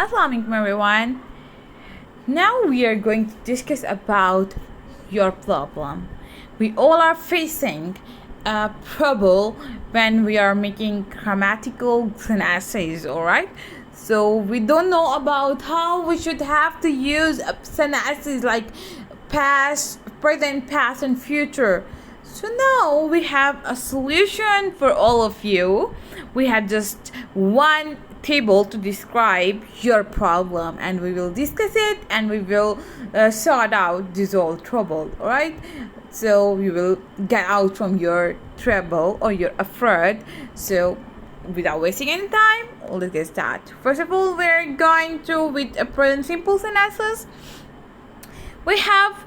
Assalamualaikum everyone. Now we are going to discuss about your problem. We all are facing a trouble when we are making grammatical sentences, alright? So we don't know about how we should have to use sentences like past, present, past and future. So now we have a solution for all of you. We have just one table to describe your problem, and we will discuss it, and we will sort out this whole trouble. All right, so you will get out from your trouble or your afraid. So without wasting any time, let's get started. First of all, we're going to with a present simple sentences. We have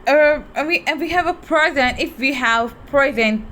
we have a present. If we have present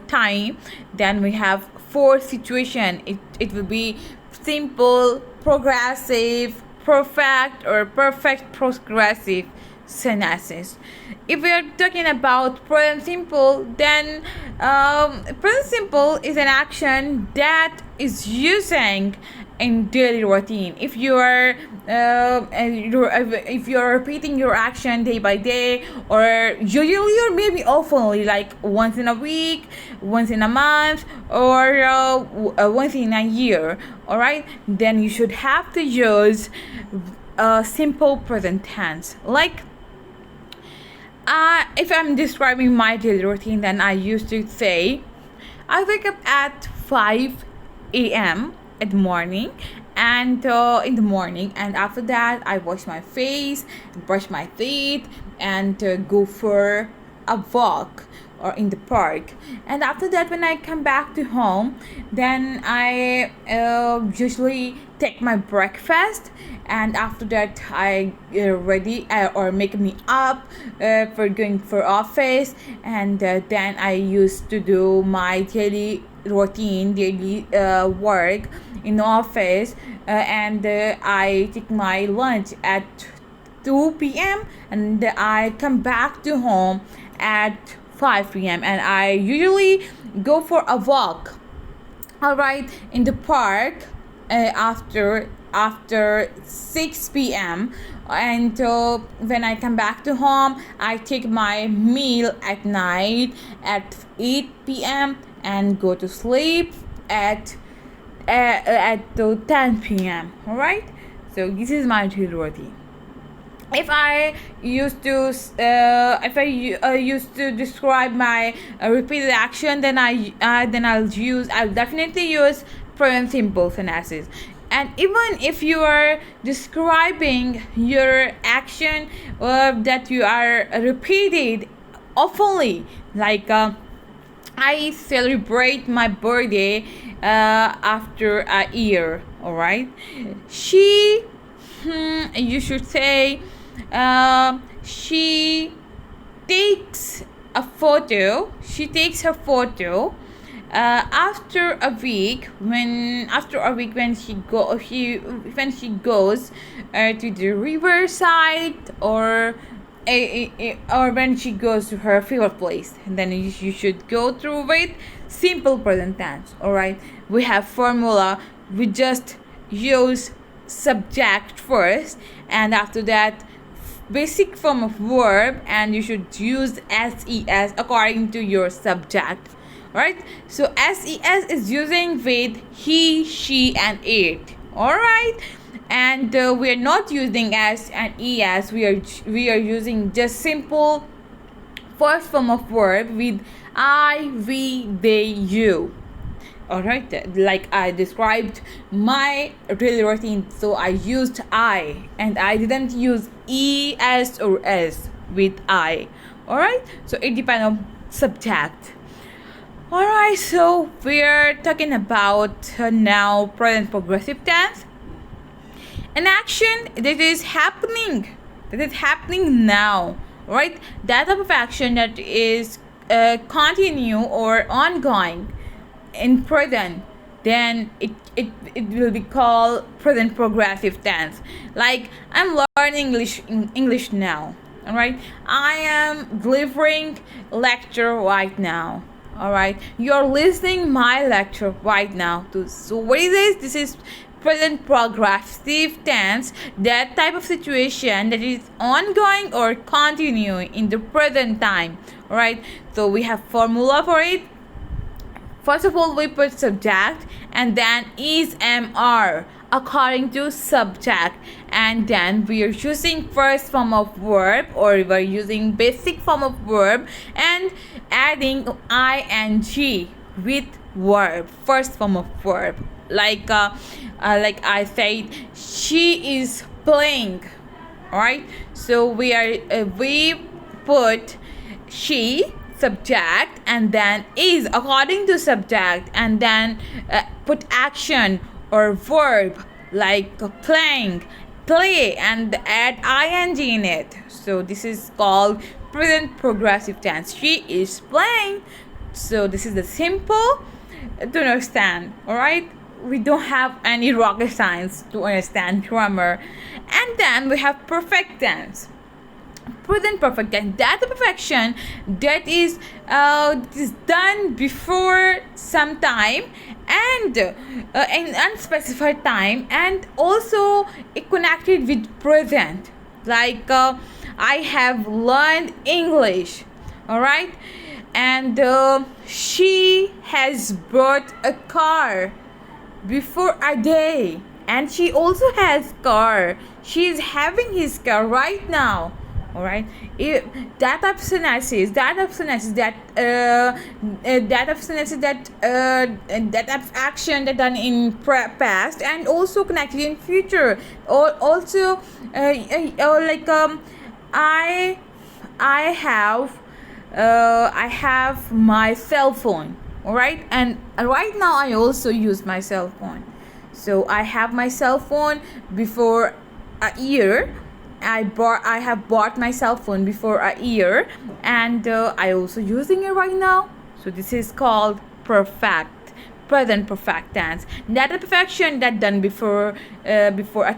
time, then we have four situation. It will be simple, progressive, perfect, or perfect progressive sentences. If we are talking about present simple, then present simple is an action that is using in daily routine. If you are if you're repeating your action day by day, or usually or maybe oftenly, like once in a week, once in a month, or once in a year, all right, then you should have to use simple present tense. Like if I'm describing my daily routine, then I used to say I wake up at 5 a.m. in the morning, and after that I wash my face, brush my teeth, and go for a walk or in the park. And after that, when I come back to home, then I usually take my breakfast, and after that I ready or make me up for going for office, and then I used to do my daily routine, daily work in office, and I take my lunch at 2 p.m. and I come back to home at 5 p.m. and I usually go for a walk, all right, in the park after 6 p.m. and when I come back to home, I take my meal at night at 8 p.m. and go to sleep at 10 p.m. all right. So this is my daily routine. If I used to describe my repeated action, then I'll definitely use present simple sentences. And even if you are describing your action that you are repeated oftenly, like I celebrate my birthday after a year, all right. You should say she takes a photo. She takes her photo after a week when she goes to the riverside, or when she goes to her favorite place. And then you should go through with simple present tense. All right, we have formula. We just use subject first, and after that basic form of verb, and you should use ses according to your subject, right? So ses is using with he, she, and it, all right. And we are not using s and es. We are using just simple first form of verb with I, we, they, you. Alright, like I described my daily routine, so I used I, and I didn't use es or s with I. Alright, so it depends on subject. Alright, so we're talking about now present progressive tense, an action that is happening now, right? That type of action that is continue or ongoing in present, then it will be called present progressive tense. Like I'm learning English now, all right. I am delivering lecture right now, all right. You're listening my lecture right now too. So what is this? This is present progressive tense, that type of situation that is ongoing or continuing in the present time. All right, so we have formula for it. First of all, we put subject and then is MR according to subject, and then we are using first form of verb, or we are using basic form of verb and adding ing with verb, first form of verb. Like I said, she is playing. All right, so we put she subject and then is according to subject, and then put action or verb like playing, play, and add ing in it. So this is called present progressive tense. She is playing. So this is the simple to understand. All right, we don't have any rocket science to understand grammar. And then we have perfect tense. Present perfect tense, that the perfection that is done before some time and an unspecified time, and also it connected with present, like I have learned English. All right, and she has bought a car before a day, and she also has car, she is having his car right now. All right, that type of sentences, that type of sentences, that type of action that done in past and also connected in future, or also like I have my cell phone. All right, and right now I also use my cell phone. So I have my cell phone before a year. I have bought my cell phone before a year, and I also using it right now. So this is called present perfect tense. That a perfection that done before a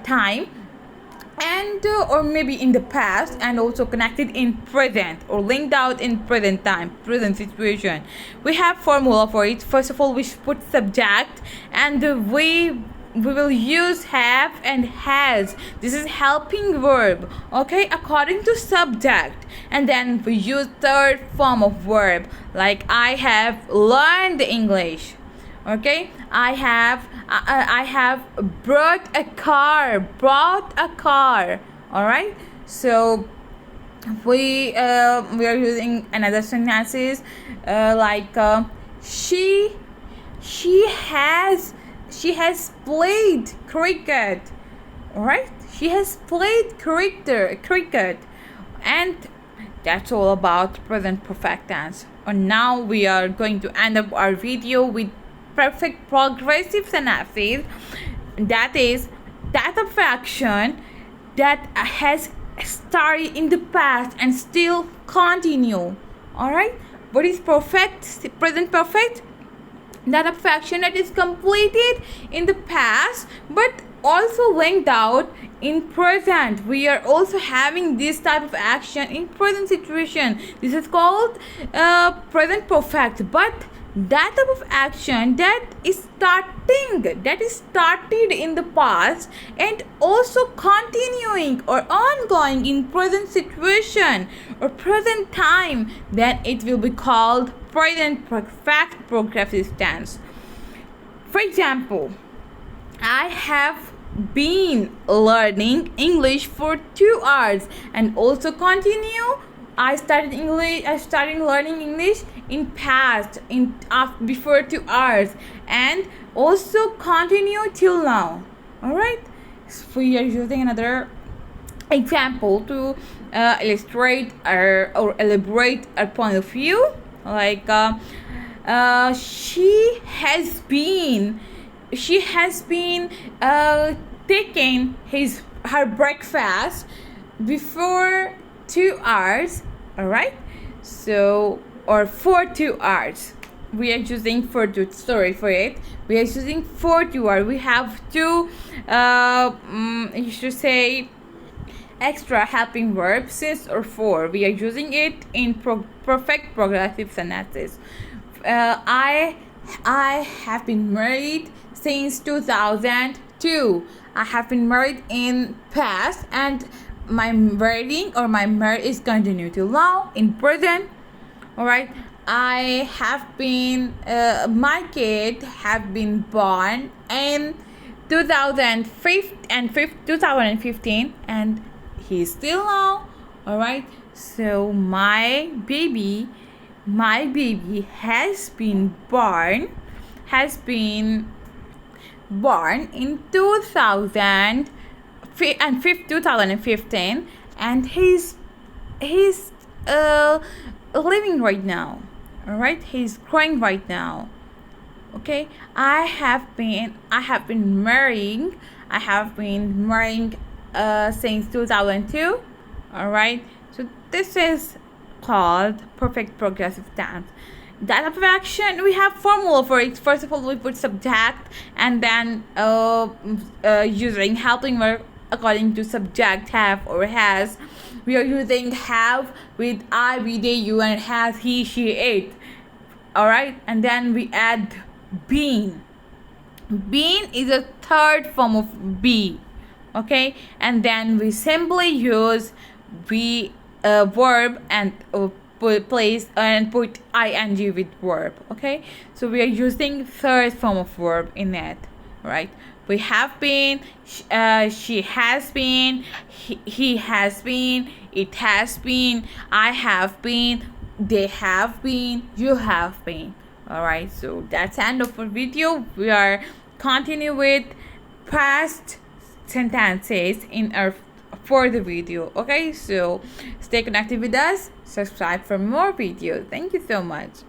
time, and or maybe in the past, and also connected in present or linked out in present time, present situation. We have formula for it. First of all, we should put subject, and we will use have and has. This is helping verb, okay, according to subject. And then we use third form of verb, like I have learned English. Okay, I have brought a car. All right, so we are using another sentences like she has played cricket. All right, she has played cricket. And that's all about present perfect tense. And now we are going to end up our video with perfect progressive sentences. That is that of action that has started in the past and still continue. All right, what is perfect? Present perfect, that of action that is completed in the past but also linked out in present. We are also having this type of action in present situation. This is called present perfect. But that type of action that is started in the past and also continuing or ongoing in present situation or present time, then it will be called present perfect progressive tense. For example, I have been learning English for 2 hours, and also continue. I started learning English in past, before 2 hours, and also continue till now. All right, so we are using another example to illustrate or elaborate our point of view. Like she has been taking her breakfast before 2 hours. All right, so or for 2 hours. We are using for to sorry for it. We are using for 2 hours. We have two you should say extra helping verb since or for. We are using it in perfect progressive sentences. I have been married since 2002. 2. I have been married in past, and my wedding or my marriage is continue to law in present. All right. I have been my kid have been born in 2015, and he's still now. All right. So my baby has been born in 2015, and he's living right now. All right, he's growing right now. Okay, I have been marrying since 2002. All right, so this is called perfect progressive tense. That of action, we have formula for it. First of all, we put subject, and then using helping verb according to subject, have or has. We are using have with I, we, they, you, and has, he, she, it. All right, and then we add been. Been is a third form of be. Okay, and then we simply use be verb and place and put ing with verb. Okay, so we are using third form of verb in it, right? We have been, she has been, he has been, it has been, I have been, they have been, you have been. All right, so that's the end of our video. We are continue with past sentences in our further video. Okay, so stay connected with us, subscribe for more videos. Thank you so much.